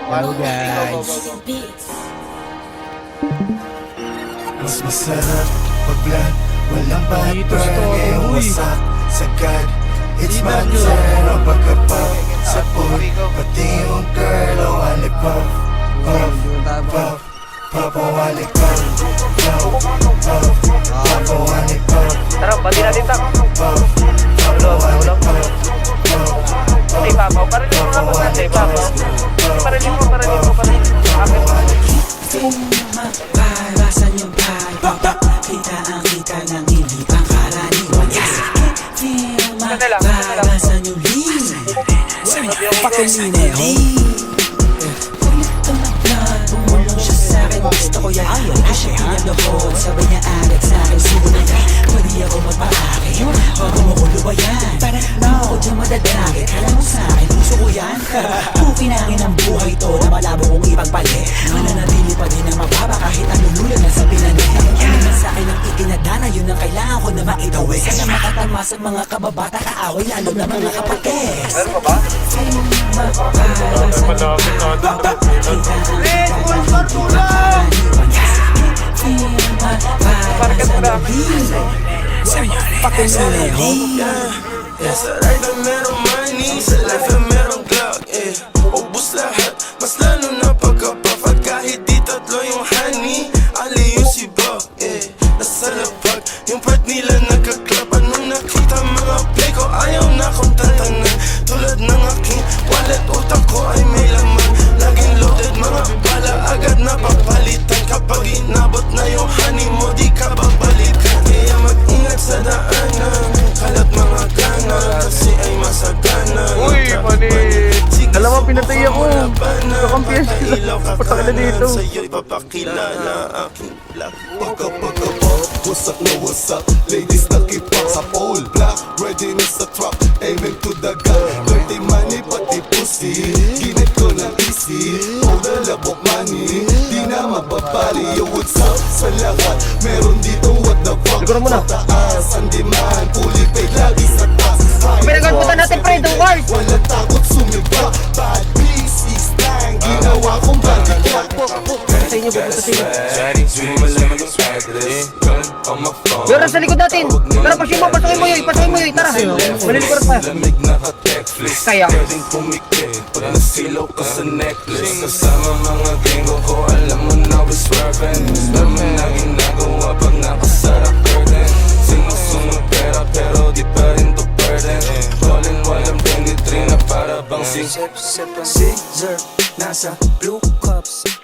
Hello guys. Mas masarap pag-vlog, walang Dito sa backburn, token, ngayong uy. wasak sagad. It's my turn, ang pagkapag sa pool, pati yung girl, oh wali pop, pop, pop, pop, oh wali pop, pop, pop, pop, oh wali pop, Tara, bati natin tak. pop, pop, oh wali pop, pop, Sa ibabaw, parilin mo lang sa ibabaw. Parilin mo. Maparasan yung pagpapa kita ang kita ng hindi pangkaraniwan. Maparasan yung lean. Pakilineo. Bumulong siya sa'kin, gusto ko yan. Ayaw siya pinalood, sabay niya agad sa'kin. Sumunod ka, pwede ako magpaakit. Huwag mo ko lubayan, na ako dyan madadagit. Kala mo sa'kin, puso ko yan. Pukinangin ang buhay to na malabo kong ipagpalit. Mananatili pa din ang mababa kahit ang lululan na sa pinanit. Ano man sa'kin ang ikinadana, yun ang kailangan ko na maitawid. Sana makatama sa mga kababata kaaway, lalo na mga kapatid. Meron pa ba? Sa ride na merong money, sa life na merong clock, ubus lahat, mas lalo na pagkapafat. Kahit di tatlo yung honey, ali yung siba, nasa lapag, yung part nila nagka-club. Anong nakita mga play ko, ayaw na kong tantanan. Tulad ng aking wallet, utak ko ay may laman. Laging loaded, mga bala agad na papalitan. Kapag inabot na yung honey mo, di ka babalikan. Kaya mag-ingat sa daanan, kalat mga gana, kasi ay masagana. Uy, mali. Alam mo, pinatay ako. Kakampiyan sila. Pataka na dito. Sa'yo'y papakilala aking black. Pagka-pagka-pop, wasak na wasak. Ladies nakipak sa pole. Black, ready na sa truck, aiming to the gun. Dirty money, pati pussy. Ginit ko ng easy, all the labok money. Di na magbabali, yo what's up sa lahat. Meron dito what the fuck. Siguro muna. Pataas ang demand, fully paid lagi sa tax. Pinagagputan natin, pre, itong card. Walang takot sumiba, bad busy slang. Ginawa kong balikat. Sa inyo, pupunta sa inyo. Meron sa likod natin. Tara, pasyon mo, pasokin mo yun, tara. Malilikuran pa. Kaya. Pwedeng pumikit pag nasilaw ka sa necklace. Kasama mga gringo ko, alam mo na we're swerving. Dami na ginagawa pag nakasara curtain. Sinusunod pera pero di pa rin to burden. Rolling while I'm 23 na para bang Scissor, nasa blue cups.